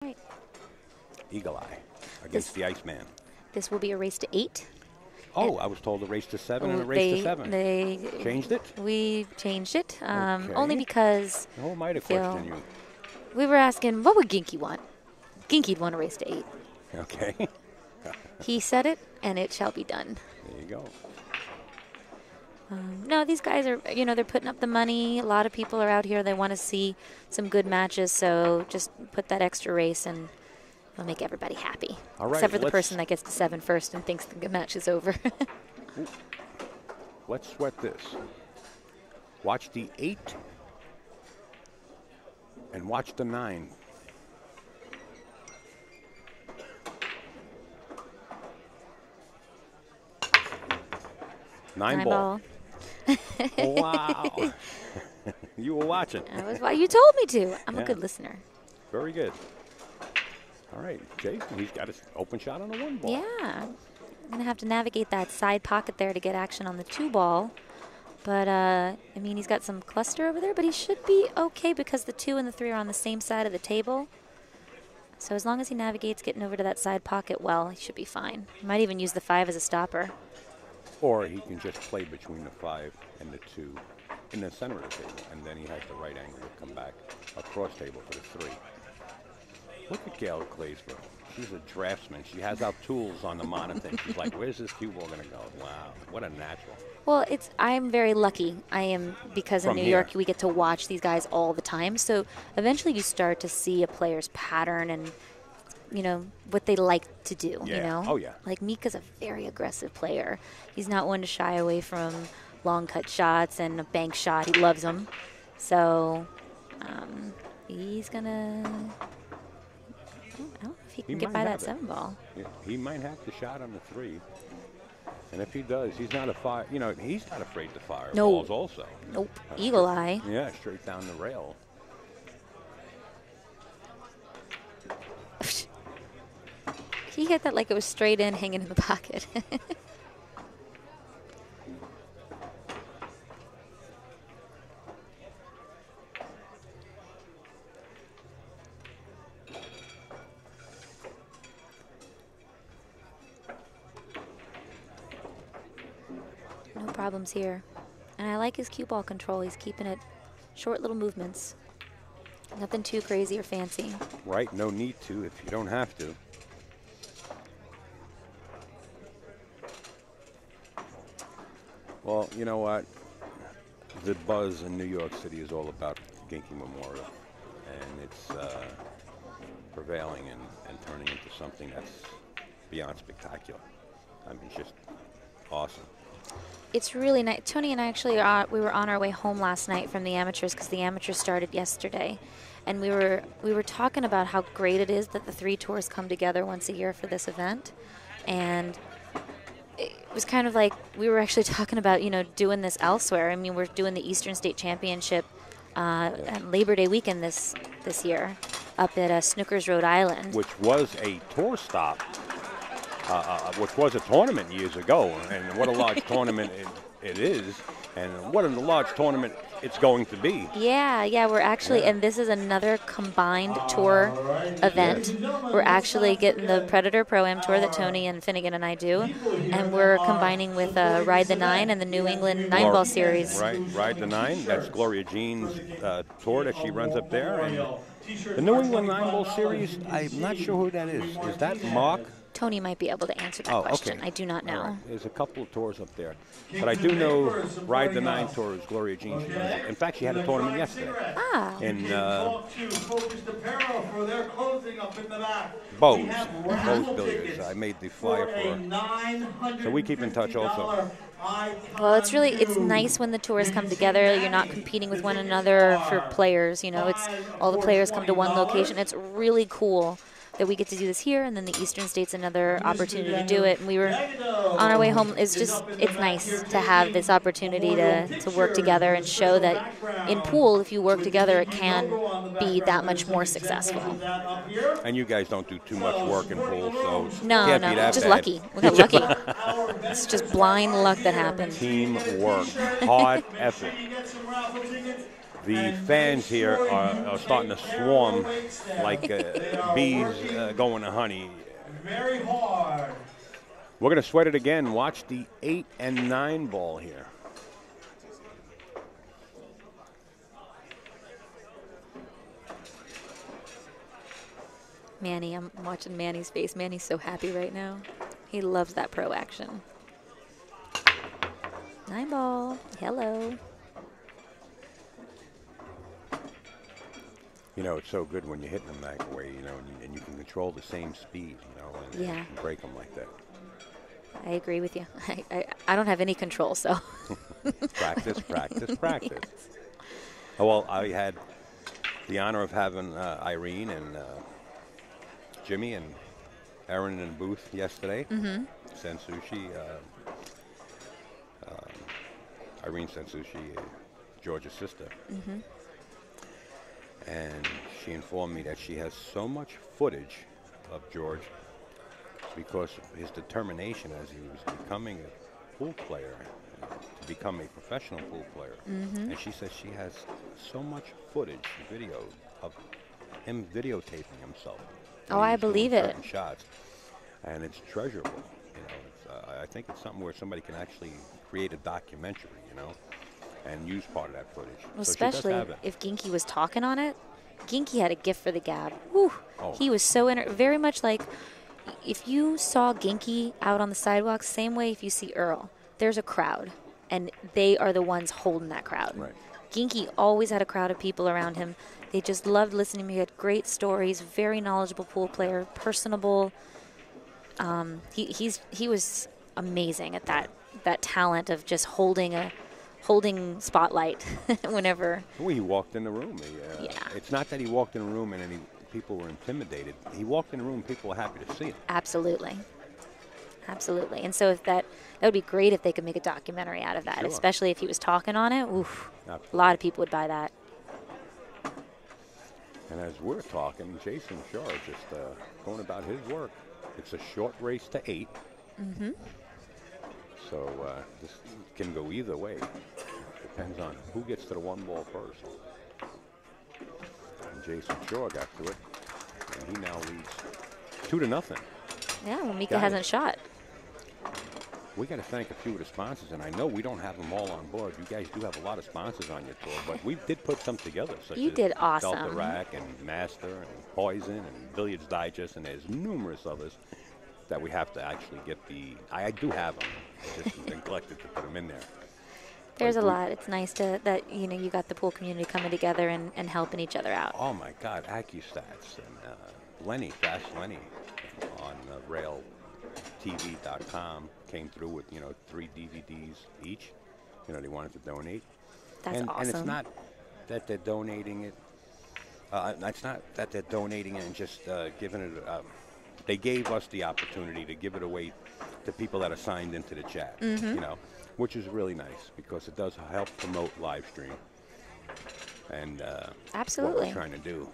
Right. Eagle Eye against the Iceman. This will be a race to 8. Oh, I was told a race to 7 and a race to 7. They changed it? We changed it, Okay. only because Who might have questioned you? we were asking, what would Ginky want? Ginky'd want a race to 8. Okay. He said it, and it shall be done. There you go. No, these guys are, they're putting up the money. A lot of people are out here. They want to see some good matches, so just put that extra race, and it'll make everybody happy. All right, except for the person that gets to 7 first and thinks the match is over. Let's sweat this. Watch the 8 and watch the 9. Nine ball. Wow. You were watching. That was why you told me to. I'm a good listener. Very good. All right, Jayson, he's got his open shot on the 1 ball. Yeah. I'm going to have to navigate that side pocket there to get action on the 2 ball. But, he's got some cluster over there, but he should be okay because the 2 and the 3 are on the same side of the table. So as long as he navigates getting over to that side pocket well, he should be fine. He might even use the 5 as a stopper. Or he can just play between the 5 and the 2 in the center of the table, and then he has the right angle to come back across table for the 3. Look at Gail Claysborough. She's a draftsman. She has our tools on the monitor. She's like, where's this cue ball going to go? Wow, what a natural. Well, I'm very lucky. I am, because in New York we get to watch these guys all the time. So eventually you start to see a player's pattern and, what they like to do, Oh, yeah. Like Mika's a very aggressive player. He's not one to shy away from long cut shots and a bank shot. He loves them. So he's going to... I don't know if he can get by that 7 ball. Yeah, he might have the shot on the 3. And if he does, he's not he's not afraid to fire balls also. Nope. Eagle eye. Yeah, straight down the rail. He hit that like it was straight in, hanging in the pocket. No problems here. And I like his cue ball control. He's keeping it short little movements. Nothing too crazy or fancy. Right, no need to if you don't have to. Well, you know what? The buzz in New York City is all about Ginky Memorial. And it's prevailing and turning into something that's beyond spectacular. I mean, it's just awesome. It's really nice. Tony and I actually, we were on our way home last night from the amateurs because the amateurs started yesterday. And we were talking about how great it is that the 3 tours come together once a year for this event. And it was kind of like we were actually talking about, doing this elsewhere. I mean, we're doing the Eastern State Championship on Labor Day weekend this year up at Snookers, Rhode Island. Which was a tour stop, which was a tournament years ago. And what a large tournament it is. And what a large tournament it's going to be. Yeah, we're actually, and this is another combined tour event. We're actually getting the Predator Pro-Am Tour that Tony and Finnegan and I do, and we're combining with Ride the 9 and the New England 9-Ball Series. Right, Ride the 9, that's Gloria Jean's tour that she runs up there. And the New England 9-Ball Series, I'm not sure who that is. Is that Mark? Tony might be able to answer that question. Okay. I do not know. Right. There's a couple of tours up there. But I do know Ride the 9 tour is Gloria Jean. In fact, she had a tournament yesterday. In Bose Billiards. I made the flyer for her. So we keep in touch also. Well, it's nice when the tours come together. You're not competing with one another for players. It's all the players come to one location. It's really cool that we get to do this here, and then the Eastern State's another opportunity to do it. And we were on our way home. It's nice to have this opportunity to work together and show that in pool, if you work together, it can be that much more successful. And you guys don't do too much work in pool, so no, just bad. Lucky. We got lucky. It's just blind luck that happened. Teamwork, hard effort. The fans here are starting to swarm like bees going to honey. Very hard. We're going to sweat it again. Watch the 8 and 9 ball here. Manny, I'm watching Manny's face. Manny's so happy right now. He loves that pro action. 9 ball. Hello. You know, it's so good when you're hitting them that way, you know, and you can control the same speed, you know, and, Yeah. and break them like that. I agree with you. I don't have any control, so. Practice, practice, practice. Yes. Oh, well, I had the honor of having Irene and Jimmy and Erin in the booth yesterday. Mm-hmm. Sent sushi. Irene sent sushi, George's sister. Mm-hmm. And she informed me that she has so much footage of George because of his determination as he was becoming a pool player, to become a professional pool player. Mm-hmm. And she says she has so much footage, video, of him videotaping himself. Oh, I believe it. Certain shots. And it's treasurable. You know, I think it's something where somebody can actually create a documentary, you know, and use part of that footage. Well, So she does especially have it. if Ginky was talking on it. Ginky had a gift for the gab. Whew. Oh. He was so very much like if you saw Ginky out on the sidewalk, same way if you see Earl, there's a crowd, and they are the ones holding that crowd. Right. Ginky always had a crowd of people around him. They just loved listening to him. He had great stories, very knowledgeable pool player, personable. He was amazing at that talent of just holding spotlight whenever. When he walked in the room, Yeah. It's not that he walked in the room and people were intimidated. He walked in the room, and people were happy to see him. Absolutely. And so if that would be great if they could make a documentary out of that, Sure. especially if he was talking on it. Oof, Absolutely. a lot of people would buy that. And as we're talking, Jayson Shaw is just going about his work. It's a short race to 8. Mm-hmm. So this can go either way. Depends on who gets to the 1 ball first. And Jayson Shaw got to it, and he now leads 2-0. Yeah, well, Mika Got it. hasn't shot. We got to thank a few of the sponsors, and I know we don't have them all on board. You guys do have a lot of sponsors on your tour, but we did put some together. Such You as did awesome. Delta Rack and Master and Poison and Billiards Digest, and there's numerous others that we have to actually get the. I do have them. I just neglected to put them in there. There's a But we- lot. It's nice that you got the pool community coming together and helping each other out. Oh my God, AccuStats and Lenny, Fast Lenny, on RailTV.com came through with 3 DVDs each. They wanted to donate. That's awesome. And it's not that they're donating it. It's not that they're donating it and just giving it. They gave us the opportunity to give it away to people that are signed into the chat. Mm-hmm. Which is really nice because it does help promote live stream. And Absolutely. what we're trying to do.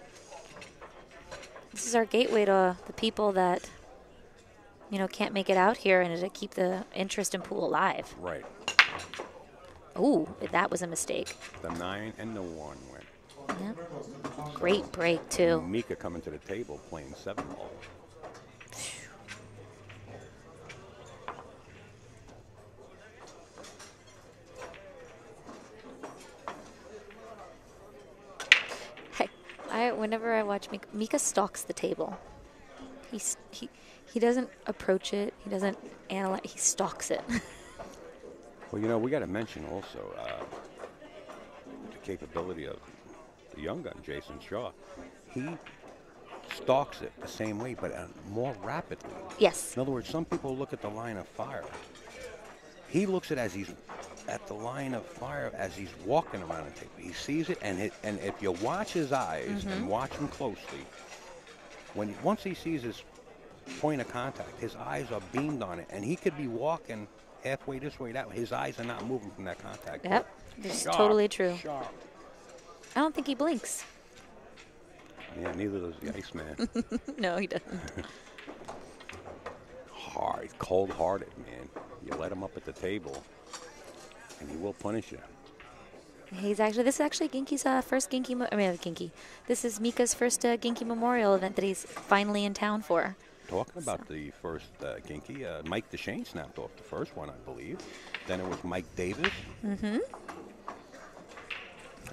This is our gateway to the people that can't make it out here, and to keep the interest in pool alive. Right. Ooh, that was a mistake. The 9 and the 1 went. Yeah. Great break too. Mika coming to the table playing 7 ball. Whenever I watch Mika stalks the table. He doesn't approach it. He doesn't analyze. He stalks it. Well, we got to mention also the capability of the young gun, Jayson Shaw. He stalks it the same way, but more rapidly. Yes. In other words, some people look at the line of fire. He looks at he's at the line of fire as he's walking around the table. He sees it, and if you watch his eyes and watch him closely, once he sees his point of contact, his eyes are beamed on it, and he could be walking halfway this way, that way. His eyes are not moving from that contact. Yep. It's Sharp, totally true. Sharp. I don't think he blinks. Yeah, neither does the Iceman. No, he doesn't. Hard, cold-hearted, man. You let him up at the table, and he will punish you. This is actually Ginky's first Ginky. This is Mika's first Ginky Memorial event that he's finally in town for. Talking about the first Ginky, Mike DeShane snapped off the first one, I believe. Then it was Mike Davis. Mm-hmm.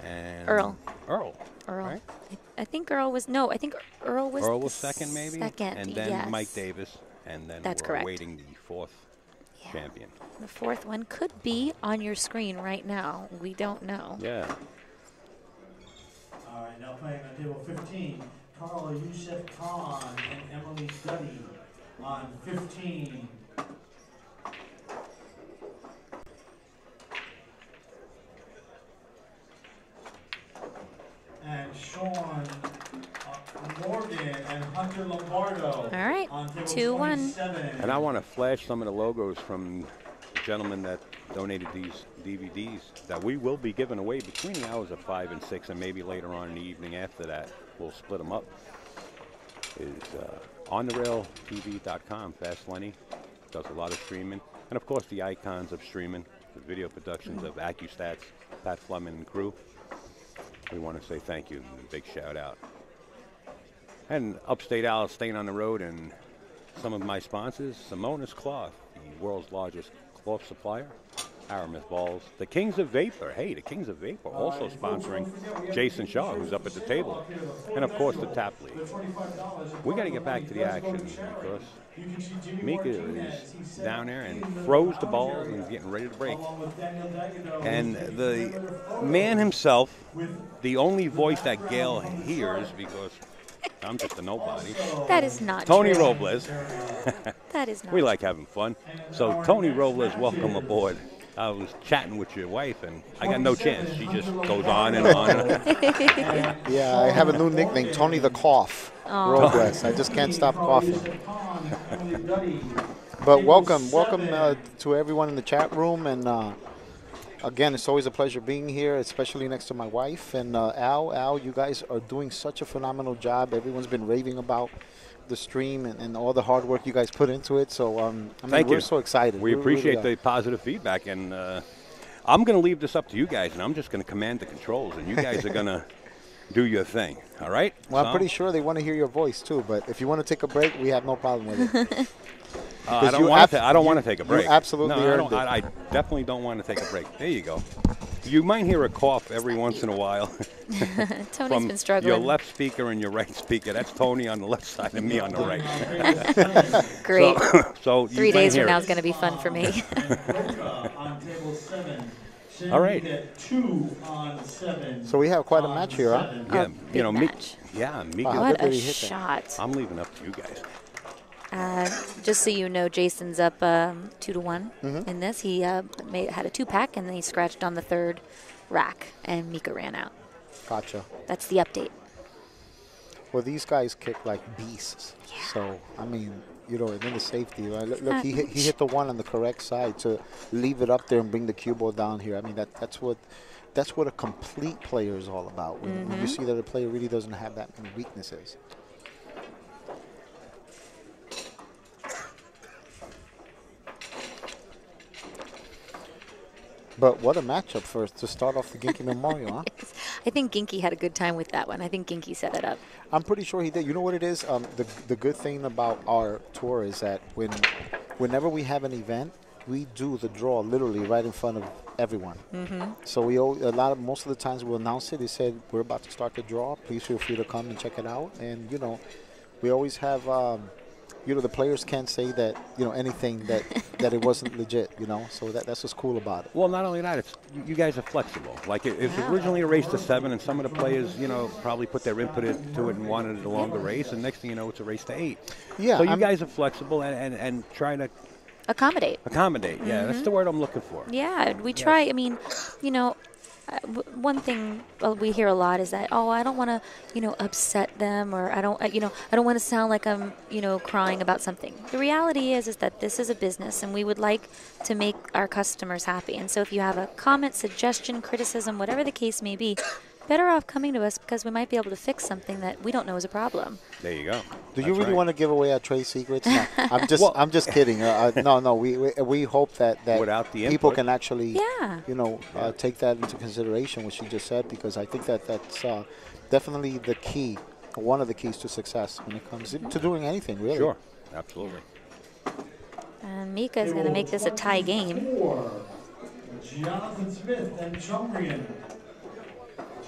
And Earl. Right? I think Earl was Earl was second, maybe? Second, and then yes. Mike Davis. And then That's we're correct. awaiting the fourth champion. The fourth one could be on your screen right now. We don't know. Yeah. All right, now playing on table 15, Carl Yusef Khan and Emily Duddy on 15. And Sean Morgan and Hunter Lombardo. All right, on table 2-1. 27. And I want to flash some of the logos from the gentleman that donated these DVDs that we will be giving away between the hours of 5 and 6, and maybe later on in the evening after that. We'll split them up. Is ontherailtv.com. Fast Lenny does a lot of streaming. And, of course, the icons of streaming, the video productions of AccuStats, Pat Fleming and crew. We want to say thank you and a big shout out. And Upstate Al staying on the road, and some of my sponsors, Simona's Cloth, the world's largest cloth supplier, Aramis Balls, the Kings of Vapor. Hey, the Kings of Vapor also sponsoring Jayson Shaw, who's up at the table. And, of course, the Tap League. We got to get back to the action because Mika is down there and throws the balls and is getting ready to break. And the man himself, the only voice that Gail hears, because I'm just a nobody. That is not Tony true. Robles. That is not We like having fun. So, Tony Robles, welcome aboard. I was chatting with your wife, and I got no chance. She just goes on and on. Yeah, I have a new nickname, Tony the Cough. Robles. I just can't stop coughing. But welcome to everyone in the chat room. And again, it's always a pleasure being here, especially next to my wife. And Al, you guys are doing such a phenomenal job. Everyone's been raving about the stream and all the hard work you guys put into it. So we're so excited. We appreciate the positive feedback, and I'm going to leave this up to you guys, and I'm just going to command the controls, and you guys are going to do your thing. All right? Well, I'm pretty sure they want to hear your voice too. But if you want to take a break, we have no problem with it. I don't want to take a break. You absolutely earned it. I definitely don't want to take a break. There you go. You might hear a cough every once in a while. Tony's from been struggling. Your left speaker and your right speaker. That's Tony on the left side and me on the right. Great. So 3 days from now is going to be fun for me. All right. So we have quite a match here, huh? Yeah, big match. Mika. What did a he hit that? shot. I'm leaving up to you guys. Just so you know, Jason's up 2-1 in this. He had a 2-pack, and then he scratched on the third rack, and Mika ran out. Gotcha. That's the update. Well, these guys kick like beasts. Yeah. So, I mean, and then the safety, right? Look, he hit the one on the correct side to leave it up there and bring the cue ball down here. I mean, that's what a complete player is all about. When you see that a player really doesn't have that many weaknesses. But what a matchup to start off the Ginky Memorial, huh? Yes. I think Ginky had a good time with that one. I think Ginky set it up. I'm pretty sure he did. You know what it is? The good thing about our tour is that whenever we have an event, we do the draw literally right in front of everyone. So most of the times we'll announce it. They said, we're about to start the draw. Please feel free to come and check it out. And, we always have... the players can't say that, anything that it wasn't legit, So that's what's cool about it. Well, not only that, it's you guys are flexible. Like it's originally a race to 7, and some of the players, probably put their input into it and wanted it a longer race, and next thing you know, it's a race to 8. Yeah. So you guys are flexible and try to Accommodate. Yeah, that's the word I'm looking for. Yeah, we try. I mean, one thing we hear a lot is that, I don't want to, upset them, or I don't want to sound like I'm, crying about something. The reality is that this is a business, and we would like to make our customers happy. And so if you have a comment, suggestion, criticism, whatever the case may be, better off coming to us because we might be able to fix something that we don't know is a problem. There you go. Do you really want to give away our trade secrets? No, I'm just kidding. No. We hope that Without the people input. can actually, Yeah. take that into consideration, what you just said, because I think that's definitely the key, one of the keys to success when it comes to doing anything, really. Sure, absolutely. And Mika is going to make this a tie game. Jonathan Smith and Chumrian.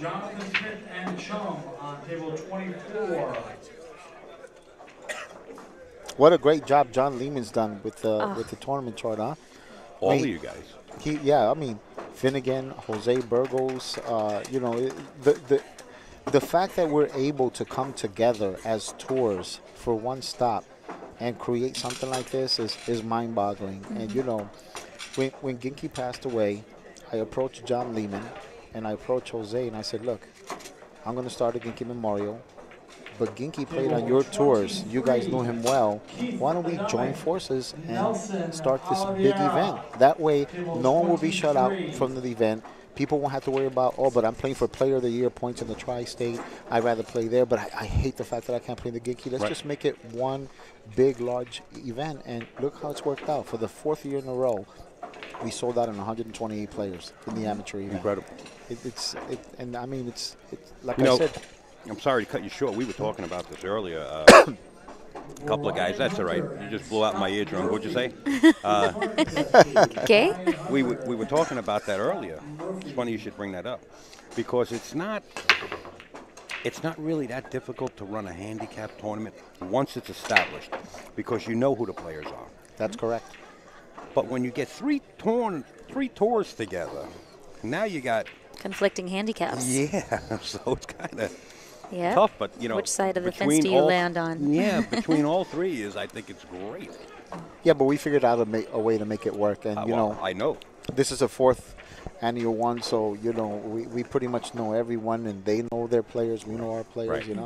Jonathan Smith and Chum on table 24. What a great job John Lehman's done with the tournament chart, huh? All of you guys. I mean, Finnegan, Jose Burgos, the fact that we're able to come together as tours for one stop and create something like this is mind-boggling. And, when Ginky passed away, I approached John Lehman and I approached Jose and I said, look, I'm going to start a Ginky Memorial, but Ginky played on your tours. You guys knew him well. Why don't we join forces and start this big event? That way, no one will be shut out from the event. People won't have to worry about, but I'm playing for Player of the Year points in the Tri-State. I'd rather play there, but I hate the fact that I can't play the Ginky. Let's just make it one big, large event, and look how it's worked out. For the 4th year in a row, we sold out in 128 players in the amateur event. Incredible. It's like I said. I'm sorry to cut you short. We were talking about this earlier. A couple of guys. That's all right. You just blew out my eardrum. What'd you say? Okay. We were talking about that earlier. It's funny you should bring that up, because it's not really that difficult to run a handicap tournament once it's established, because you know who the players are. That's correct. But when you get three tours together, now you got Conflicting handicaps. Yeah, so it's kind of Yeah. tough. But which side of the fence do you land on? Yeah, between all three I think it's great. Yeah, but we figured out a way to make it work, and I know this is a 4th annual one, so we pretty much know everyone, and they know their players. We know our players. Right.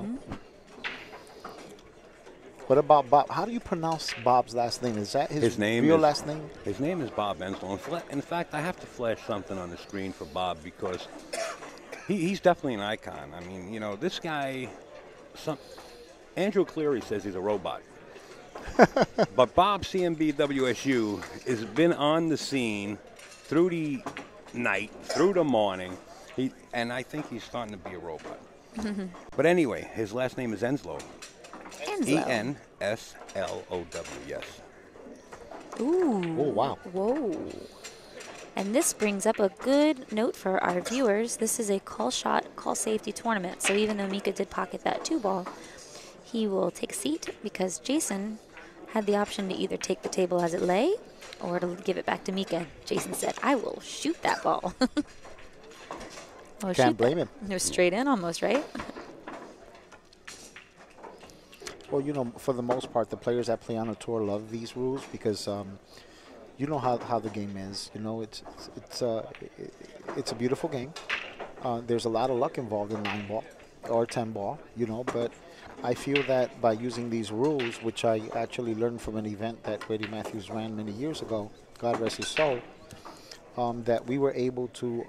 What about Bob? How do you pronounce Bob's last name? Is that his real last name? His name is Bob Enslow. In fact, I have to flash something on the screen for Bob, because he's definitely an icon. I mean, this guy, Andrew Cleary says he's a robot. But Bob CMB WSU has been on the scene through the night, through the morning, and I think he's starting to be a robot. But anyway, his last name is Enslow. Enslow. Enslow, yes. Ooh. Oh, wow. Whoa. And this brings up a good note for our viewers. This is a call shot, call safety tournament. So even though Mika did pocket that 2-ball, he will take a seat, because Jayson had the option to either take the table as it lay or to give it back to Mika. Jayson said, I will shoot that ball. Can't blame him. It was straight in almost, right? Well, for the most part, the players that play on a tour love these rules, because you know how the game is. It's a beautiful game. There's a lot of luck involved in 9-ball or 10-ball, but I feel that by using these rules, which I actually learned from an event that Grady Matthews ran many years ago, God rest his soul, that we were able to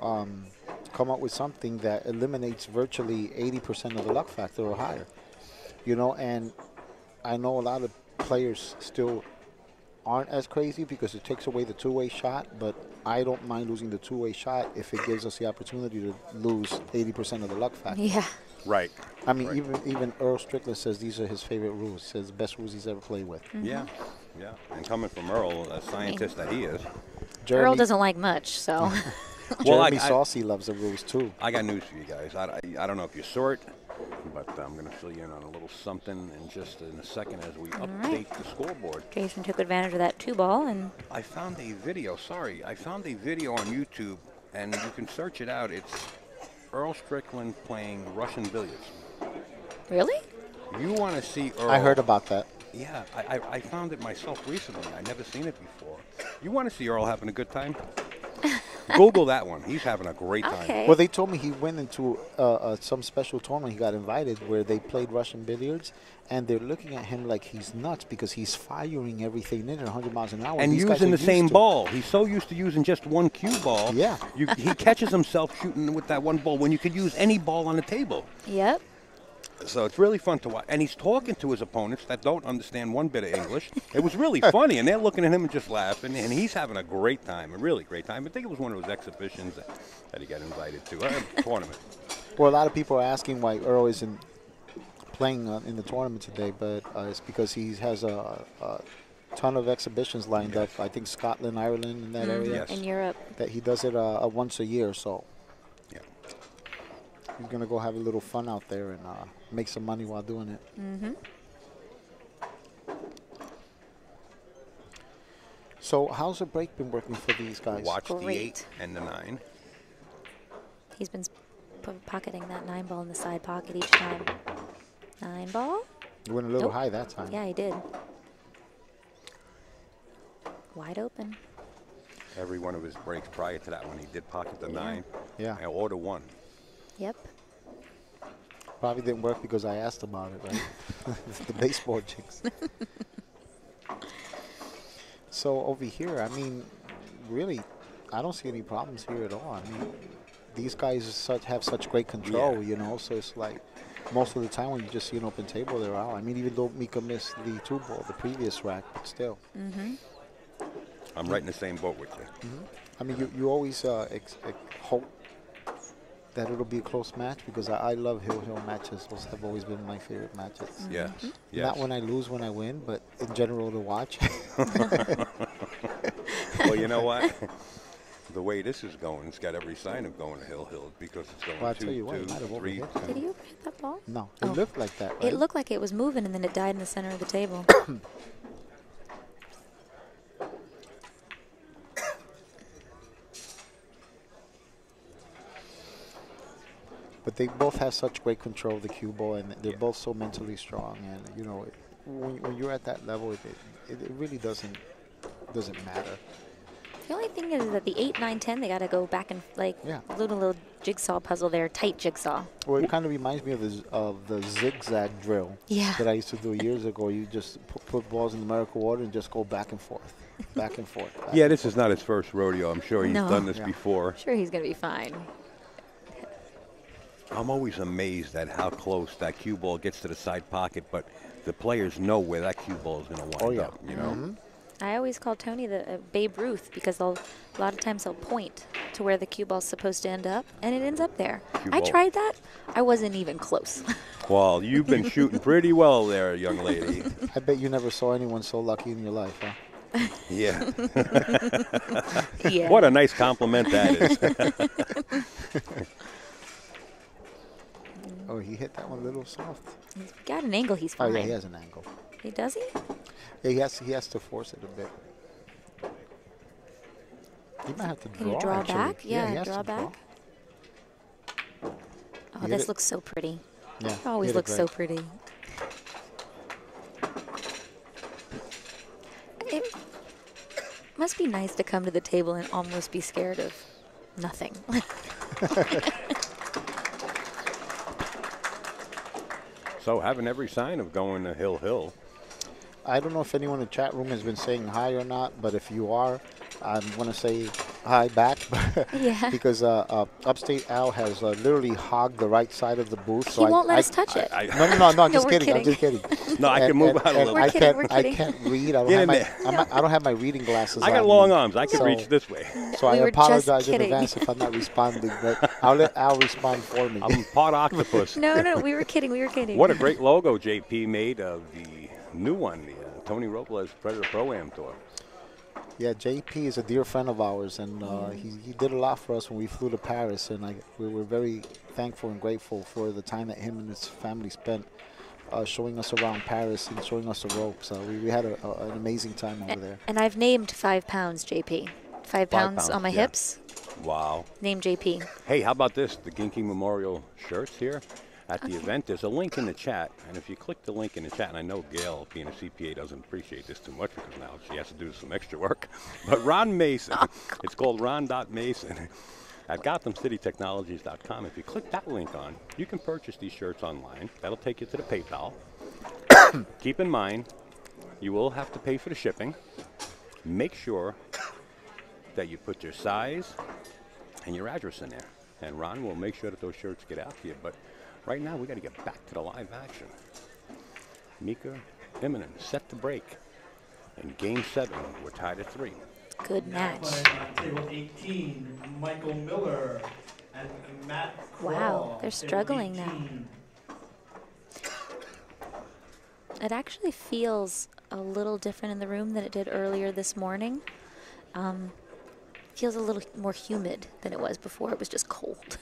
come up with something that eliminates virtually 80% of the luck factor or higher. And I know a lot of players still aren't as crazy because it takes away the two-way shot, but I don't mind losing the two-way shot if it gives us the opportunity to lose 80% of the luck factor. Yeah. Right. I mean, even Earl Strickland says these are his favorite rules. Says the best rules he's ever played with. Yeah. And coming from Earl, a scientist that he is. Earl doesn't like much, so. Jeremy Saucy loves the rules, too. I got news for you guys. I don't know if you saw it, but I'm going to fill you in on a little something in a second as we update the scoreboard. Jayson took advantage of that 2-ball, and I found a video. I found a video on YouTube, and you can search it out. It's Earl Strickland playing Russian billiards. Really? You want to see Earl? I heard about that. Yeah, I found it myself recently. I never seen it before. You want to see Earl having a good time? Google that one. He's having a great time. Okay. Well, they told me he went into some special tournament. He got invited where they played Russian billiards, and they're looking at him like he's nuts because he's firing everything in at 100 miles an hour. And These guys using are the used same to- ball. He's so used to using just one cue ball. Yeah. He catches himself shooting with that one ball when you could use any ball on the table. Yep. So it's really fun to watch. And he's talking to his opponents that don't understand one bit of English. It was really funny, and they're looking at him and just laughing, and he's having a great time, a really great time. I think it was one of those exhibitions that he got invited to, a tournament. Well, a lot of people are asking why Earl isn't playing in the tournament today, but it's because he has a ton of exhibitions lined up. I think Scotland, Ireland, in that area. Yes. In Europe. That he does it once a year, so Yeah. he's going to go have a little fun out there and make some money while doing it. Mm-hmm. So how's the break been working for these guys? Watch the Great. 8 and the 9. He's been pocketing that 9 ball in the side pocket each time. 9 ball? You went a little Nope. high that time. Yeah, he did. Wide open. Every one of his breaks prior to that one, he did pocket the 9 Yeah. or the 1. Yep. Probably didn't work because I asked about it, right? The baseball chicks. So over here, I mean, really, I don't see any problems here at all. I mean, these guys have such great control, Yeah. you know, so it's like most of the time when you just see an open table, they're out. I mean, even though Mika missed the 2 ball, the previous rack, but still. Mm-hmm. I'm right in the same boat with you. I mean, you always hope that it'll be a close match because I love hill matches. Those have always been my favorite matches. Yes. Yes. Not when I lose, when I win, but in general to watch. Well, you know what? The way this is going, it's got every sign of going to Hill because it's going Well, I'll tell you what, 2, it might have 3. overhit. Did he overhit that ball? No, it Oh. looked like that, right? It looked like it was moving, and then it died in the center of the table. But they both have such great control of the cue ball, and they're Yeah. both so mentally strong. And you know, when you're at that level, it really doesn't matter. The only thing is that the 8, 9, 10, they got to go back and, like, Yeah. little jigsaw puzzle there, tight jigsaw. Well, it kind of reminds me of the zigzag drill Yeah. that I used to do years ago. You just put balls in numerical order and just go back and forth, back and forth. back Yeah, and this forth. is not his first rodeo. I'm sure he's No. done this Yeah. before. Sure, he's going to be fine. I'm always amazed at how close that cue ball gets to the side pocket, but the players know where that cue ball is going to wind Oh, yeah. up, you know? I always call Tony the Babe Ruth because a lot of times they'll point to where the cue ball's supposed to end up, and it ends up there. Cue I ball. tried that. I wasn't even close. Well, you've been shooting pretty well there, young lady. I bet you never saw anyone so lucky in your life, huh? Yeah. Yeah. What a nice compliment that is. Oh, he hit that one a little soft. He's got an angle. He's Oh fine. yeah, he has an angle. He does he? Yeah, he has to force it a bit. He might have to Can draw. you draw actually. back? he Yeah, has draw to back. Oh, hit this it. looks so pretty. Yeah, It always hit it looks so great. pretty. It must be nice to come to the table and almost be scared of nothing. So having every sign of going to Hill. I don't know if anyone in the chat room has been saying hi or not, but if you are, I'm going to say hi back. Yeah. Because Upstate Al has literally hogged the right side of the booth. He So won't let us touch it. No, I'm just we're kidding. I'm kidding. just kidding. No, I can move out a little We're bit. kidding, we're I kidding. can't read. I don't Get have in my. there. I don't have my reading glasses. I got on long me. arms. I can So- reach this way. So We I were just apologize in kidding. advance if I'm not responding, but I'll let Al respond for me. I'm part octopus. No, we were kidding. We were kidding. What a great logo JP made of the new one, the Tony Robles Predator Pro-Am Tour. Yeah, JP is a dear friend of ours, and he did a lot for us when we flew to Paris, and we were very thankful and grateful for the time that him and his family spent showing us around Paris and showing us the ropes. We had an amazing time over there. And I've named 5 pounds, JP. 5 pounds on my yeah. hips. Wow. Name JP. Hey, how about this? The Ginky Memorial shirts here. at the event. There's a link in the chat, and if you click the link in the chat, and I know Gail, being a CPA, doesn't appreciate this too much because now she has to do some extra work, but Ron Mason, it's called ron.mason at GothamCityTechnologies.com. If you click that link on, you can purchase these shirts online. That'll take you to the PayPal. Keep in mind, you will have to pay for the shipping. Make sure that you put your size and your address in there, and Ron will make sure that those shirts get out to you. But right now, we got to get back to the live action. Mika Immonen set the break. In Game 7, we're tied at 3. Good match. On table 18, Michael Miller and Matt Craw. Wow, they're Table struggling 18. now. It actually feels a little different in the room than it did earlier this morning. Feels a little more humid than it was before. It was just cold.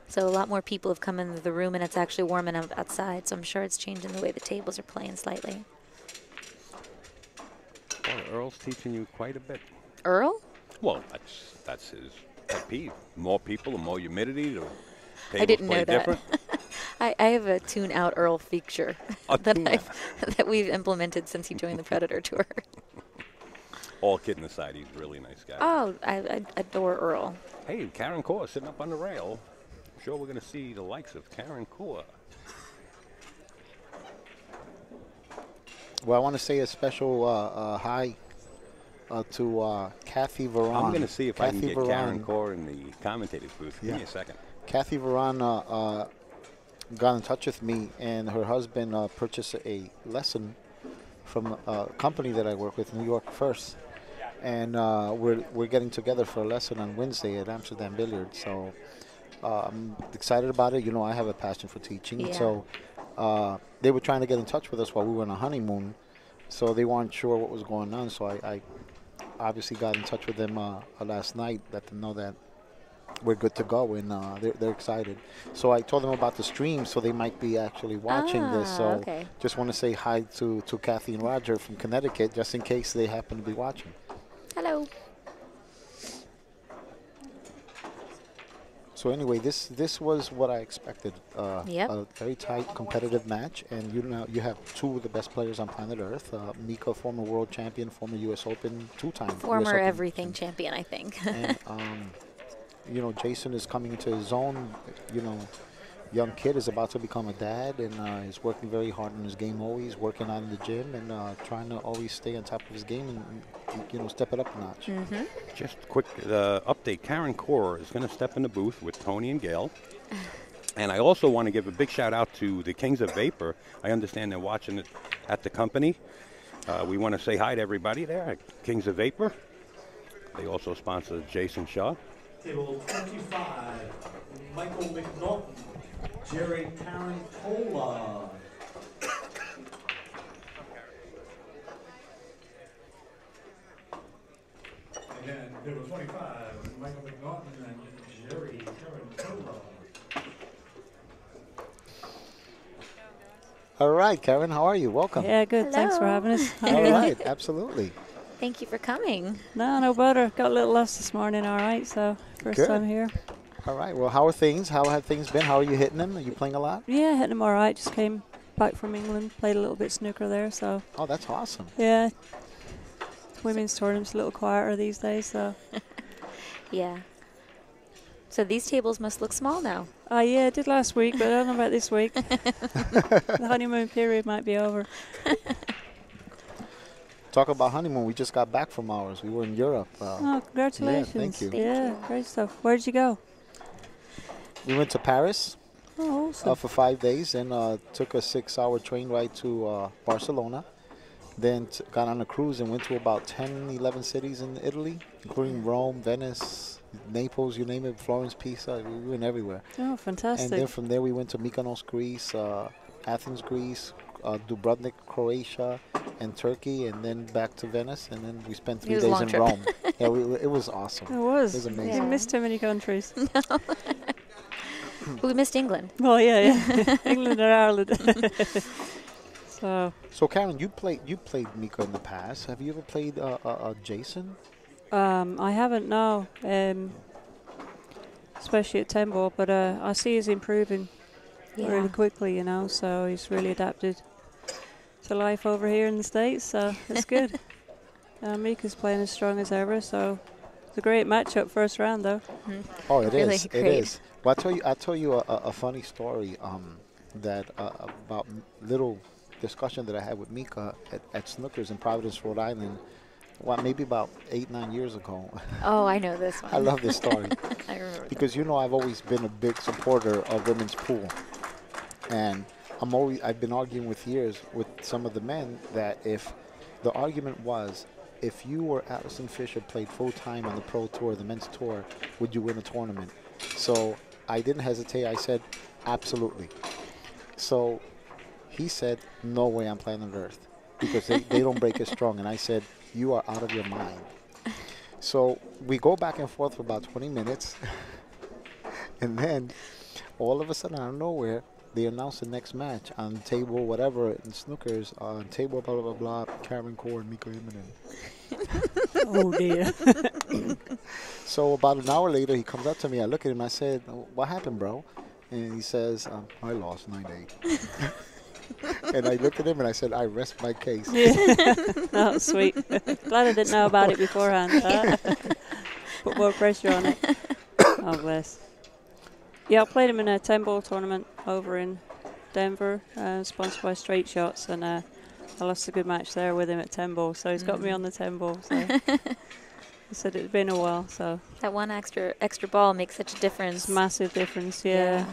So a lot more people have come into the room, and it's actually warming up outside. So I'm sure it's changing the way the tables are playing slightly. Well, Earl's teaching you quite a bit. Earl? Well, that's his pet peeve. More people, and more humidity. The I didn't know that. Different. I have a tune-out Earl feature that we've implemented since he joined the Predator Tour. All kidding aside, he's a really nice guy. Oh, I adore Earl. Hey, Karen Kaur sitting up on the rail. I'm sure we're going to see the likes of Karen Kaur. Well, I want to say a special hi to Kathy Varon. I'm going to see if I can get Varon. Karen Kaur in the commentator's booth. Give me a second. Kathy Varon got in touch with me, and her husband purchased a lesson from a company that I work with, New York First. And we're getting together for a lesson on Wednesday at Amsterdam Billiards. So I'm excited about it. You know, I have a passion for teaching. Yeah. So they were trying to get in touch with us while we were on a honeymoon. So they weren't sure what was going on. So I obviously got in touch with them last night, let them know that we're good to go, and they're excited. So I told them about the stream, so they might be actually watching this. So okay. just want to say hi to Kathy and Roger from Connecticut, just in case they happen to be watching. Hello. So anyway, this was what I expected. Yep. A very tight, competitive match, and you have two of the best players on planet Earth. Mika, former world champion, former U.S. Open, two-time Former US Open everything champion, I think. And you know, Jayson is coming into his own. You know, young kid is about to become a dad, and is working very hard on his game always, working out in the gym, and trying to always stay on top of his game and you know, step it up a notch. Mm-hmm. Just a quick update. Karen Kaur is going to step in the booth with Tony and Gail. And I also want to give a big shout out to the Kings of Vapor. I understand they're watching it at the company. We want to say hi to everybody there at Kings of Vapor. They also sponsor Jayson Shaw. Table 25, Michael McNaughton, Jerry Tarantola. And then table 25, Michael McNaughton and Jerry Tarantola. All right, Karen, how are you? Welcome. Yeah, good. Hello. Thanks for having us. All right, absolutely. Thank you for coming. No bother. Got a little lost this morning, all right, so first Good. time here. All right. Well, how are things? How have things been? How are you hitting them? Are you playing a lot? Yeah, hitting them all right. Just came back from England, played a little bit snooker there, so Oh, that's awesome. yeah. Women's tournament's a little quieter these days, so. Yeah. So these tables must look small now. Yeah, I did last week, but I don't know about this week. The honeymoon period might be over. Talk about honeymoon. We just got back from ours. We were in Europe. Oh, congratulations. thank you. Yeah, great stuff. Where did you go? We went to Paris Oh, awesome. for 5 days and took a 6-hour train ride to Barcelona. Then got on a cruise and went to about 10, 11 cities in Italy, including Rome, Venice, Naples, you name it, Florence, Pisa. We went everywhere. Oh, fantastic. And then from there we went to Mykonos, Greece, Athens, Greece, Dubrovnik, Croatia, and Turkey, and then back to Venice, and then we spent 3 It was a days long in trip. Rome. Yeah, it was awesome. It was. It was amazing. You missed too many countries. We missed England. Oh, yeah. England or Ireland. So Karen, you played Mika in the past. Have you ever played Jayson? I haven't, no. Especially at 10 ball, but I see he's improving. really Yeah. quickly, you know, so he's really adapted to life over here in the States, so it's good. Mika's playing as strong as ever, so it's a great matchup first round, though. Oh, it Really is. It great. is. Well, I'll tell you a funny story that about little discussion that I had with Mika at Snookers in Providence, Rhode Island. Well, maybe about 8, 9 years ago. Oh, I know this one. I love this story I remember because you know I've always been a big supporter of women's pool, and I've been arguing with years with some of the men that if the argument was if you or Allison Fisher played full time on the pro tour, the men's tour, would you win a tournament? So I didn't hesitate. I said absolutely. So he said, no way I'm planet Earth because they don't break as strong. And I said, you are out of your mind. So we go back and forth for about 20 minutes. And then all of a sudden, out of nowhere, they announce the next match on table whatever in Snookers, on table blah, blah, blah, blah, Karen Core and Mika Immonen. Oh, dear. So about an hour later, he comes up to me. I look at him. I said, what happened, bro? And he says, I lost 9-8. And I looked at him and I said, I rest my case. Yeah. That was sweet. Glad I didn't know about it beforehand. Put more pressure on it. Oh, bless. Yeah, I played him in a 10-ball tournament over in Denver, sponsored by Straight Shots, and I lost a good match there with him at 10-ball, so he's got me on the 10-ball. So he said it's been a while, so. That one extra ball makes such a difference. It's a massive difference, yeah.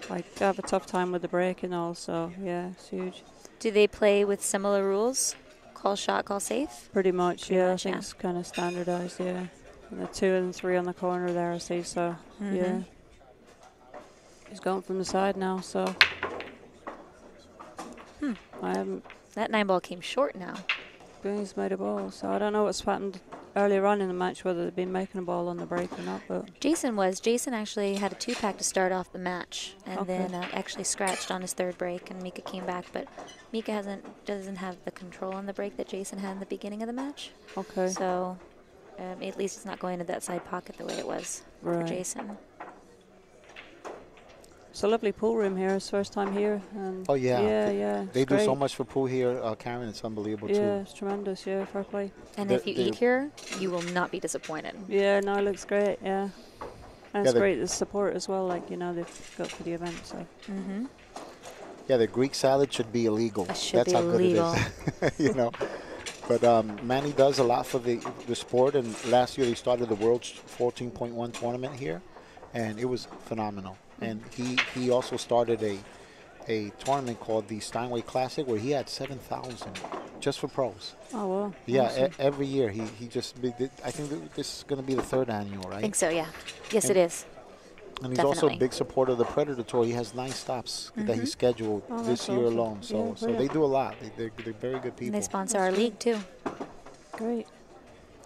Like, I have a tough time with the break and all, so, yeah, it's huge. Do they play with similar rules? Call shot, call safe? Pretty much, Pretty yeah. much, I think yeah. it's kind of standardized, yeah. And the 2 and 3 on the corner there, I see, so, yeah. He's going from the side now, so. I haven't. That 9-ball came short now. He's made a ball, so I don't know what's happened earlier on in the match, whether they've been making a ball on the break or not, but. Jayson actually had a 2-pack to start off the match, and Okay. then actually scratched on his 3rd break, and Mika came back, but Mika doesn't have the control on the break that Jayson had in the beginning of the match. Okay. So at least it's not going to that side pocket the way it was Right. for Jayson. It's a lovely pool room here. It's first time here. And Oh, yeah. Yeah. They it's do so great. much for pool here, Karen. It's unbelievable, Yeah, too. it's tremendous. Yeah, fair play. And The- if you the- eat here, you will not be disappointed. Yeah, no, it looks great. Yeah. And Yeah, it's the- great the support as well, like, you know, they've got for the event. So. Yeah, the Greek salad should be illegal. It should That's be how illegal. good it is. You know. But Manny does a lot for the sport, and last year they started the World's 14.1 tournament here, and it was phenomenal. And he also started a tournament called the Steinway Classic where he had 7,000 just for pros. Oh, wow. Yeah, Awesome. every year he just. I think this is going to be the 3rd annual, I right? think so, yeah. Yes, And- it is. And he's also a Definitely. big supporter of the Predator Tour. He has 9 stops that he scheduled Oh, this that's year awesome. alone. So Yeah, so they brilliant. do a lot. They're very good And people. they sponsor That's our great. league, too. Great.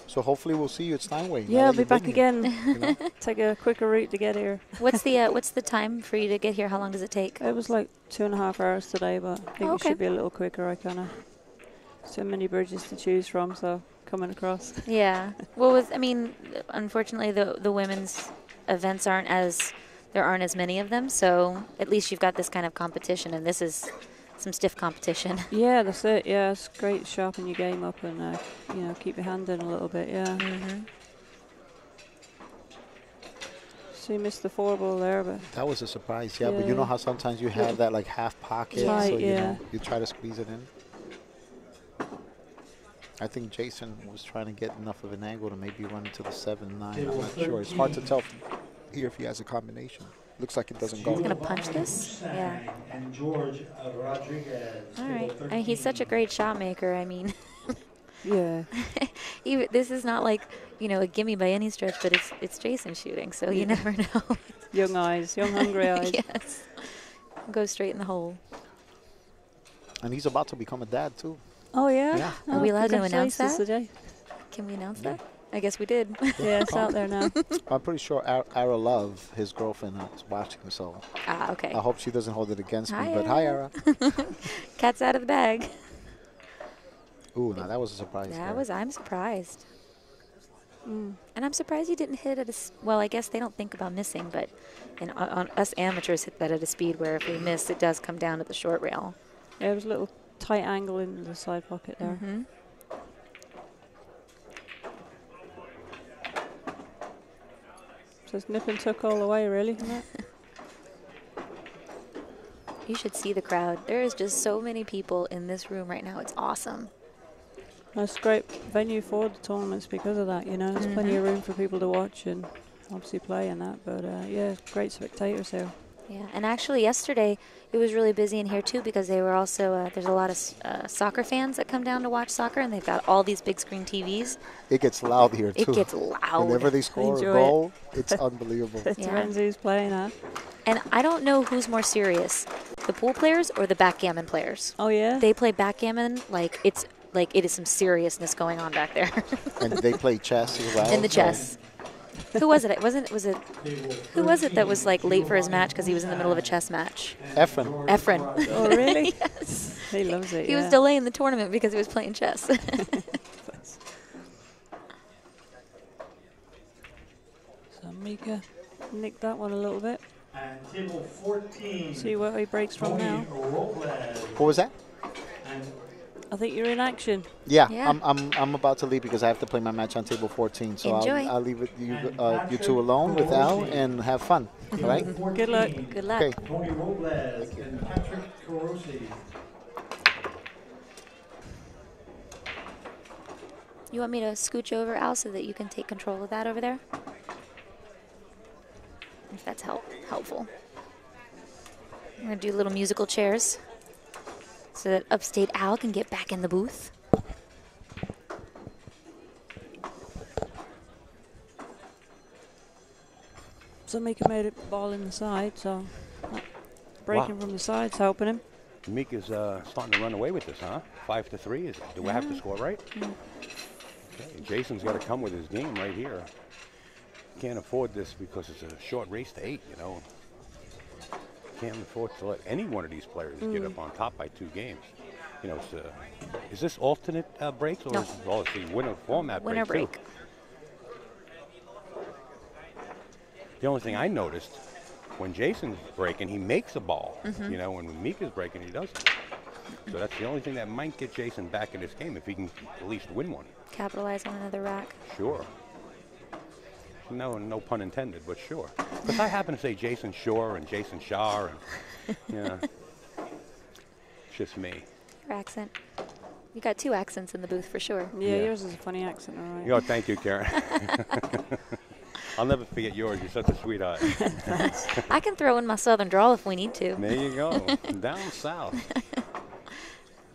So hopefully we'll see you at Steinway. now Yeah, that I'll be you've back been here, again. you know? Take a quicker route to get here. What's the time for you to get here? How long does it take? It was like 2.5 hours today, but I think Oh, it okay. should be a little quicker. I kind of so many bridges to choose from, so coming across. Yeah. Well, unfortunately, the women's events there aren't as many of them, so at least you've got this kind of competition, and this is some stiff competition. Yeah, that's it. Yeah, it's great to sharpen your game up and keep your hand in a little bit. Yeah. So you missed the 4-ball there, but That was a surprise, yeah. But you Yeah. know how sometimes you have that like half pocket, Tight, so you yeah. know you try to squeeze it in. I think Jayson was trying to get enough of an angle to maybe run into the 7-9. I'm not sure. It's hard to tell here if he has a combination. Looks like it doesn't go. He's gonna punch this? Yeah. And George Rodriguez. All right. He's such a great shot maker. I mean, yeah. this is not like a gimme by any stretch, but it's Jayson shooting, so you never know. Young eyes, young hungry eyes. Yes. Go straight in the hole. And he's about to become a dad too. Oh yeah. Yeah. Are we allowed to announce congratulations that? today. Can we announce that? I guess we did. Yeah, it's out there now. I'm pretty sure Ara Love, his girlfriend, is watching, so Okay. I hope she doesn't hold it against Hi, me. But hi, Ara. Ara. Cat's out of the bag. Ooh, now that was a surprise. there. I'm surprised. Mm. And I'm surprised he didn't hit at a, well, I guess they don't think about missing, but on us amateurs hit that at a speed where if we miss, it does come down to the short rail. Yeah, it was a little tight angle in the side pocket there. Mm-hmm. So it's nip and tuck all the way, really, isn't it? You should see the crowd. There is just so many people in this room right now. It's awesome. That's a great venue for the tournaments because of that, you know. There's plenty of room for people to watch and obviously play and that. But, yeah, great spectators here. Yeah, and actually yesterday it was really busy in here too because they were also, there's a lot of soccer fans that come down to watch soccer, and they've got all these big screen TVs. It gets loud here, too. It gets loud. Whenever they score a Enjoy goal, it's unbelievable. It's Renzi's playing, huh? And I don't know who's more serious, the pool players or the backgammon players. Oh, yeah? They play backgammon like it is some seriousness going on back there. And they play chess as well. In the chess. Who was it? Who was it that was like late for his match because he was in the middle of a chess match? Efren. Oh, really? Yes. He loves it, He was delaying the tournament because he was playing chess. So Mika nicked that one a little bit. And table 14. See where he breaks from Tony now. Robles. What was that? And I think you're in action. Yeah, Yeah. I'm about to leave because I have to play my match on table 14. So Enjoy. I'll leave it you two alone with Al and have fun. All right? Good luck. Good luck. Okay. Tony Robles and Patrick Carosi. You want me to scooch over, Al, so that you can take control of that over there? If that's helpful. I'm going to do little musical chairs so that upstate Al can get back in the booth. So Mika made it ball in the side, so breaking from the side's helping him. Mika's starting to run away with this, huh? 5-3. Do I have to score right? Okay. Jayson's got to come with his game right here. Can't afford this because it's a short race to 8, you know. Can't afford to let any one of these players get up on top by 2 games. You know, is this alternate breaks or No. is it the winner format Winner break, break. too? The only thing I noticed, when Jayson's breaking, he makes a ball. You know, when Mika's breaking, he doesn't. So that's the only thing that might get Jayson back in this game, if he can at least win one. Capitalize on another rack. Sure. No pun intended, but sure. Because I happen to say Jayson Shore and Jayson Shar, and yeah, it's just me. Your accent. You got 2 accents in the booth for sure. Yeah, Yeah. yours is a funny accent, all right. Oh, thank you, Karen. I'll never forget yours. You're such a sweetheart. I can throw in my southern drawl if we need to. There you go. Down south.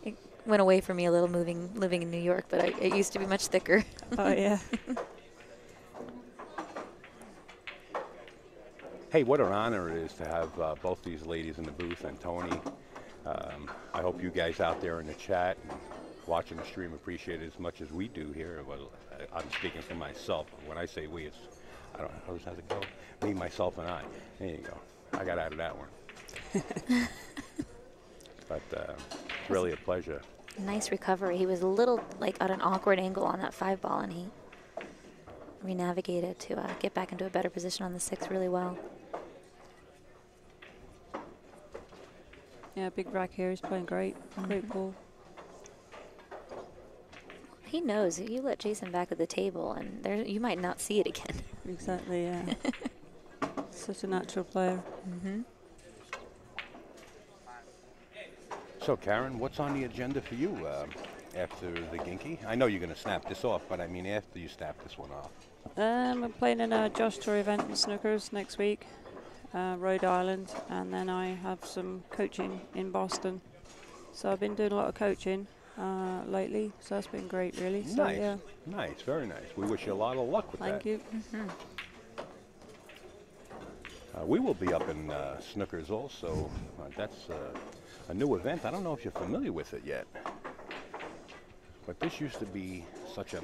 It went away for me a little living in New York, but it used to be much thicker. Oh, yeah. Hey, what an honor it is to have both these ladies in the booth and Tony. I hope you guys out there in the chat and watching the stream appreciate it as much as we do here. Well, I'm speaking for myself. When I say we, it's, I don't know, how's it go? Me, myself, and I. There you go. I got out of that one. But it's really a pleasure. Nice recovery. He was a little like at an awkward angle on that 5 ball, and he re-navigated to get back into a better position on the 6 really well. Yeah, big rack here. He's playing great. Great ball. He knows you let Jayson back at the table, and you might not see it again. Exactly, yeah. Such a natural player. So, Karen, what's on the agenda for you after the Ginky? I know you're going to snap this off, but I mean after you snap this one off. I'm playing in a Josh Tour event in Snookers next week, Rhode Island, and then I have some coaching in Boston. So I've been doing a lot of coaching lately, so that's been great, really. So, Nice. yeah. Nice, very nice. We wish you a lot of luck with Thank that. you. We will be up in Snookers also. That's a new event. I don't know if you're familiar with it yet. But this used to be such a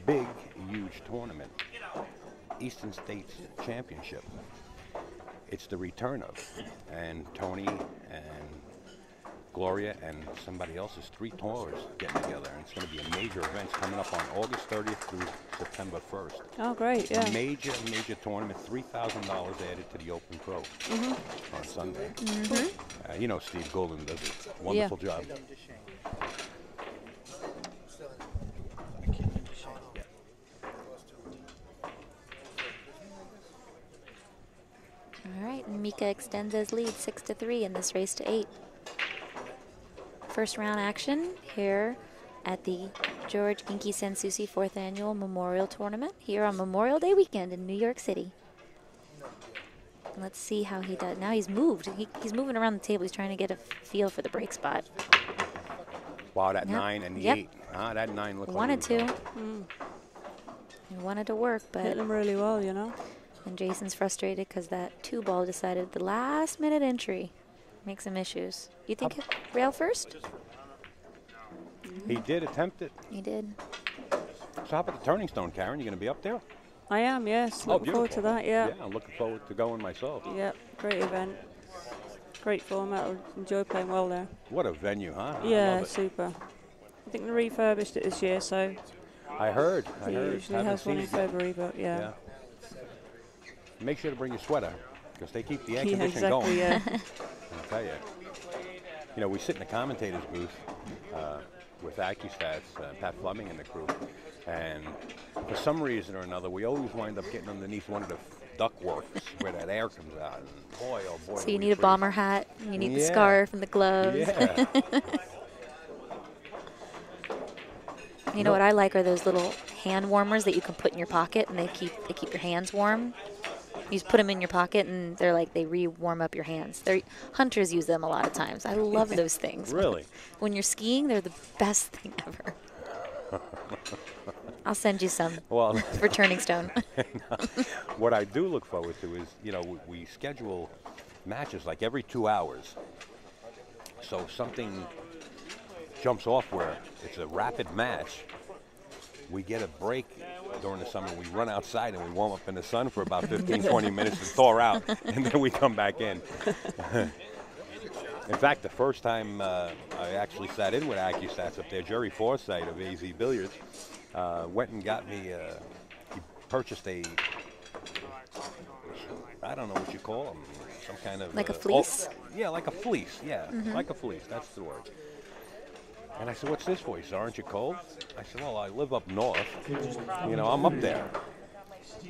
big, huge tournament. Eastern States Championship. It's the return of. And Tony and Gloria and somebody else's 3 tours getting together, and it's going to be a major event coming up on August 30th through September 1st. Oh, great, yeah. Major tournament, $3,000 added to the Open Pro on Sunday. You know Steve Golden does a wonderful job. All right, and Mika extends his lead 6-3 in this race to 8. First round action here at the George Ginky Sanssouci 4th Annual Memorial Tournament here on Memorial Day weekend in New York City. Let's see how he does. Now he's moved. He's moving around the table. He's trying to get a feel for the break spot. Wow, that 9 and the 8. That 9 looked wanted to. Mm. He wanted to work, but Hit them really well, you know. And Jayson's frustrated because that 2 ball decided the last minute entry makes him issues. You think rail first? He did attempt it. He did. So how about the Turning Stone, Karen? You going to be up there? I am, yes. Looking forward to that, yeah. Yeah, I'm looking forward to going myself. Yeah, great event. Great format. I enjoy playing well there. What a venue, huh? Yeah, super. I think they refurbished it this year, so. I heard. He usually has one in February, but yeah. Make sure to bring your sweater, because they keep the air Yeah, conditioning exactly, going. yeah. I'll tell you. You know, we sit in the commentator's booth with AccuStats, Pat Fleming and the crew, and for some reason or another, we always wind up getting underneath one of the ductworks where that air comes out. And boy, oh boy. So you need a bomber hat, you need the scarf and the gloves. Yeah. You know what I like are those little hand warmers that you can put in your pocket, and they keep your hands warm. You just put them in your pocket, and they're like they re-warm up your hands. Hunters use them a lot of times. I love those things. Really? When you're skiing, they're the best thing ever. I'll send you some for Turning Stone. What I do look forward to is, you know, we schedule matches like every 2 hours. So if something jumps off where it's a rapid match, we get a break during the summer. We run outside and we warm up in the sun for about 15, 20 minutes to thaw out, and then we come back in. In fact, the first time I actually sat in with AccuStats up there, Jerry Forsythe of AZ Billiards went and got me, he purchased I don't know what you call them, some kind of... Like a fleece? Yeah, like a fleece, yeah, like a fleece, that's the word. And I said, what's this for? He said, aren't you cold? I said, well, I live up north. You know, I'm up there.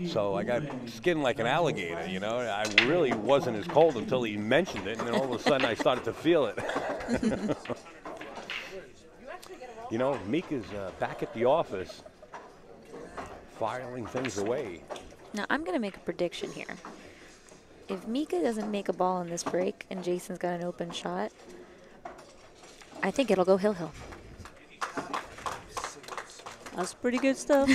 So I got skin like an alligator, you know. I really wasn't as cold until he mentioned it, and then all of a sudden I started to feel it. You know, Mika's back at the office filing things away. Now, I'm going to make a prediction here. If Mika doesn't make a ball in this break and Jayson's got an open shot, I think it'll go hill-hill. That's pretty good stuff.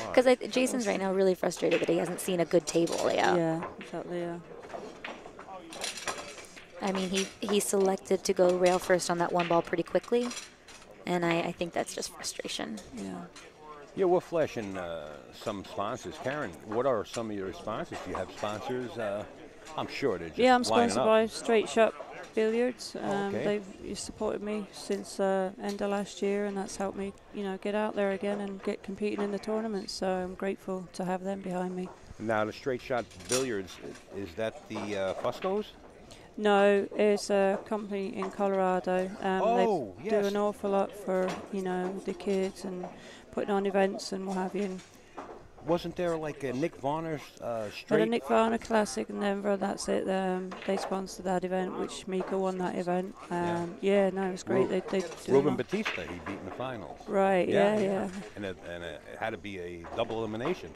Because Jayson's right now really frustrated that he hasn't seen a good table layout. Yeah, exactly, yeah. I mean, he selected to go rail first on that 1 ball pretty quickly, and I think that's just frustration. Yeah. Yeah, we're flashing some sponsors. Karen, what are some of your sponsors? Do you have sponsors? I'm sure they're just I'm lining sponsored up. by Straight Shot Billiards. Okay. They've supported me since end of last year, and that's helped me, you know, get out there again and get competing in the tournament. So I'm grateful to have them behind me. Now, the Straight Shot Billiards, is that the Fuscos? No, it's a company in Colorado. They do yes. an awful lot for, you know, the kids and putting on events and what have you. And Wasn't there like a Nick Varner's Had a straight? Nick Varner Classic in Denver, that's it. They sponsored that event, which Mika won that event. Yeah, no, it was great. They do Ruben Batista, he beat in the finals. Right, yeah. And it had to be a double elimination.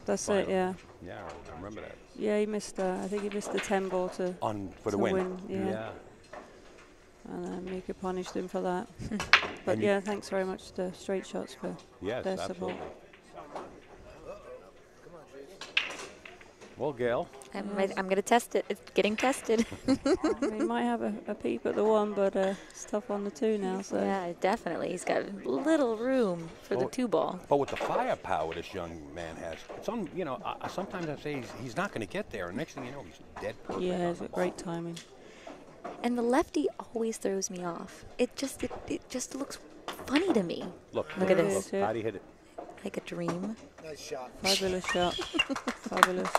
That's final. it, yeah. Yeah, I remember that. Yeah, he missed. I think he missed the 10 ball to For the to win. yeah. And Mika punished him for that. But And yeah, thanks very much to Straight Shots for Yes, their absolutely. support. Well, Gail. I'm going to test it. It's getting tested. He might have a peep at the 1, but it's tough on the 2 now. So Yeah, definitely. He's got little room for the 2 ball. But with the firepower this young man has, it's you know, sometimes I say he's not going to get there, and next thing you know, he's dead. yeah, it's got great timing. And the lefty always throws me off. It just looks funny to me. Look Look at this. Look, how do you hit it? Like a dream. Nice shot. Fabulous shot. Fabulous.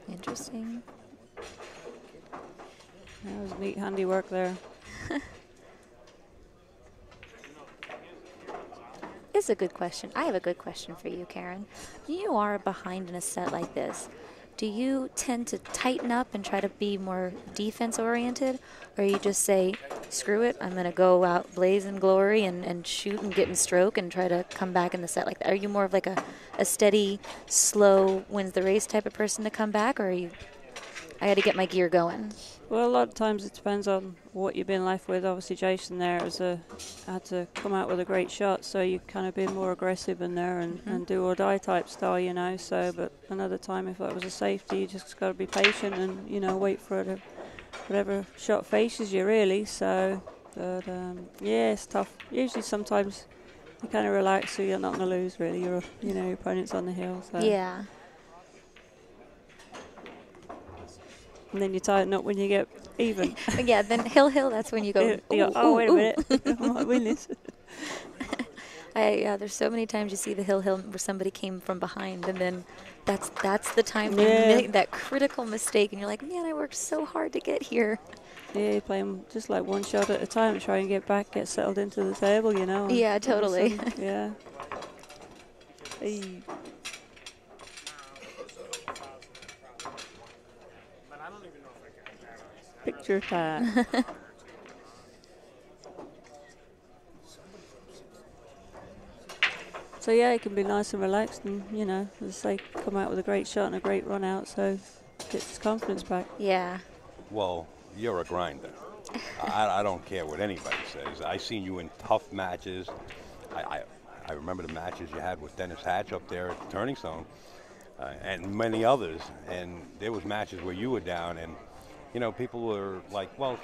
Interesting. That was neat handiwork there. This is a good question. I have a good question for you, Karen. You are behind in a set like this. Do you tend to tighten up and try to be more defense-oriented, or you just say, screw it, I'm going to go out blaze in glory and shoot and get in stroke and try to come back in the set like that? Are you more of like a steady, slow, wins the race type of person to come back, or are you, I got to get my gear going? Well, a lot of times it depends on what you've been left with. Obviously, Jayson there had to come out with a great shot, so you kind of be more aggressive in there and do or die type style, you know. So, but another time, if that was a safety, you just got to be patient and, you know, wait for it, whatever shot faces you, really. So, but yeah, it's tough. Usually, sometimes you kind of relax, so you're not going to lose, really. Your opponent's on the hill. So. Yeah. And then you tighten up when you get even. Yeah, then hill, that's when you go, wait a minute. I might win this. Yeah, there's so many times you see the hill where somebody came from behind, and then that's the time they make that critical mistake, and you're like, man, I worked so hard to get here. Yeah, you play them just like one shot at a time, try and get back, get settled into the table, you know. Yeah, totally. Yeah. Hey. Picture time. So yeah, it can be nice and relaxed, and you know, as I say, come out with a great shot and a great run out, so gets his confidence back. Yeah. Well, you're a grinder. I don't care what anybody says. I seen you in tough matches. I remember the matches you had with Dennis Hatch up there at the Turning Zone, and many others. And there was matches where you were down, and you know, people were like, well,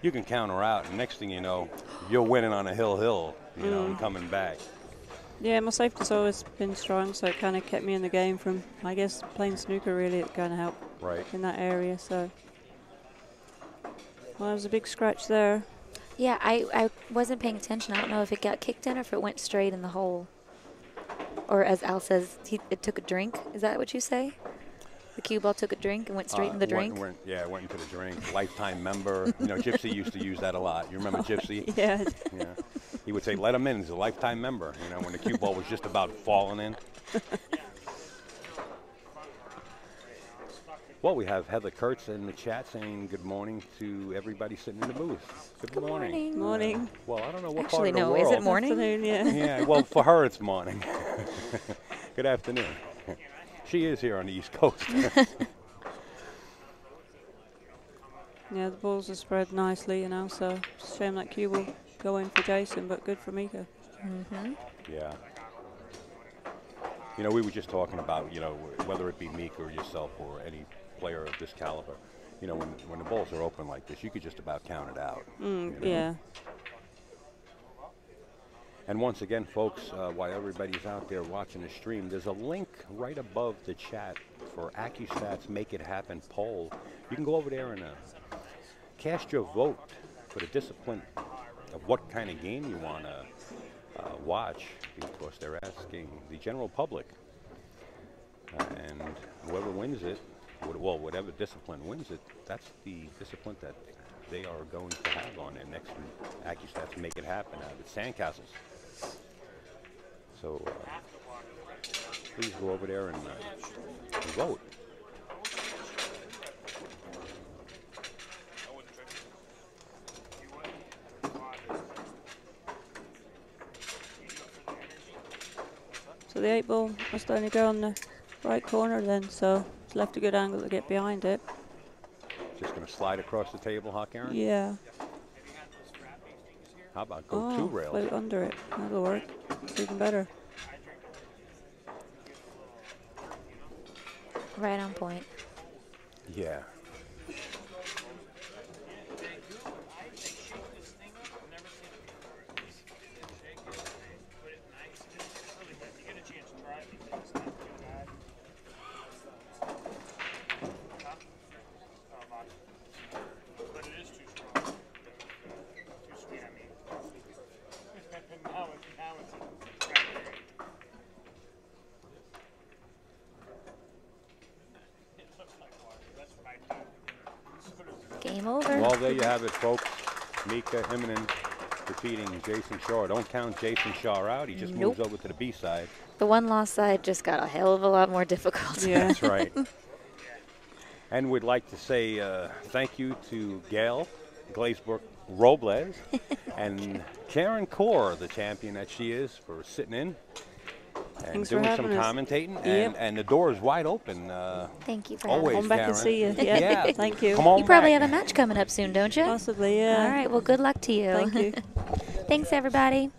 you can counter out, and next thing you know, you're winning on a hill, you know, and coming back. Yeah, my safety's always been strong, so it kind of kept me in the game from, I guess, playing snooker really, it kind of helped in that area, so. Well, there was a big scratch there. Yeah, I wasn't paying attention. I don't know if it got kicked in or if it went straight in the hole. Or as Al says, it took a drink. Is that what you say? The cue ball took a drink and went straight in the drink? It went into the drink. Lifetime member. You know, Gypsy used to use that a lot. You remember Gypsy? Yeah. Yeah. He would say, let him in. He's a lifetime member. You know, when the cue ball was just about falling in. Well, we have Heather Kurtz in the chat saying good morning to everybody sitting in the booth. Good morning. Morning. Well, I don't know what Actually, part of the no, world. is it morning? Afternoon, yeah. Yeah, well, for her it's morning. Good afternoon. She is here on the East Coast. Yeah, the balls are spread nicely, you know, so it's a shame that cue will go in for Jayson, but good for Mika. Yeah. You know, we were just talking about, you know, whether it be Mika or yourself or any player of this caliber, you know, when the balls are open like this, you could just about count it out. You know? Yeah. And once again, folks, while everybody's out there watching the stream, there's a link right above the chat for AccuStats Make It Happen poll. You can go over there and cast your vote for the discipline of what kind of game you want to watch, because they're asking the general public. And whoever wins it, well, whatever discipline wins it, that's the discipline that they are going to have on their next AccuStats Make It Happen out at Sandcastles. So please go over there and vote. So the 8 ball must only go on the right corner then, so it's left a good angle to get behind it. Just going to slide across the table, huh, Karen? Yeah. How about go 2 rails? Float under it. That'll work. It's even better. Right on point. Yeah. Game over. Well, there you have it, folks. Mika Immonen defeating Jayson Shaw. Don't count Jayson Shaw out. He just moves over to the B side. The one loss side just got a hell of a lot more difficult. Yeah. That's right. And we'd like to say thank you to Gail Glazebrook Robles and Karen Kaur, the champion that she is, for sitting in and Thanks for doing some having us. commentating. Yep. And the door is wide open. Thank you for Always, having Come us. back and Karen. see you. Yeah. Yeah. Thank you. Come on You probably back. have a match coming up soon, don't you? Possibly, yeah. All right. Well, good luck to you. Thank you. Thanks, everybody.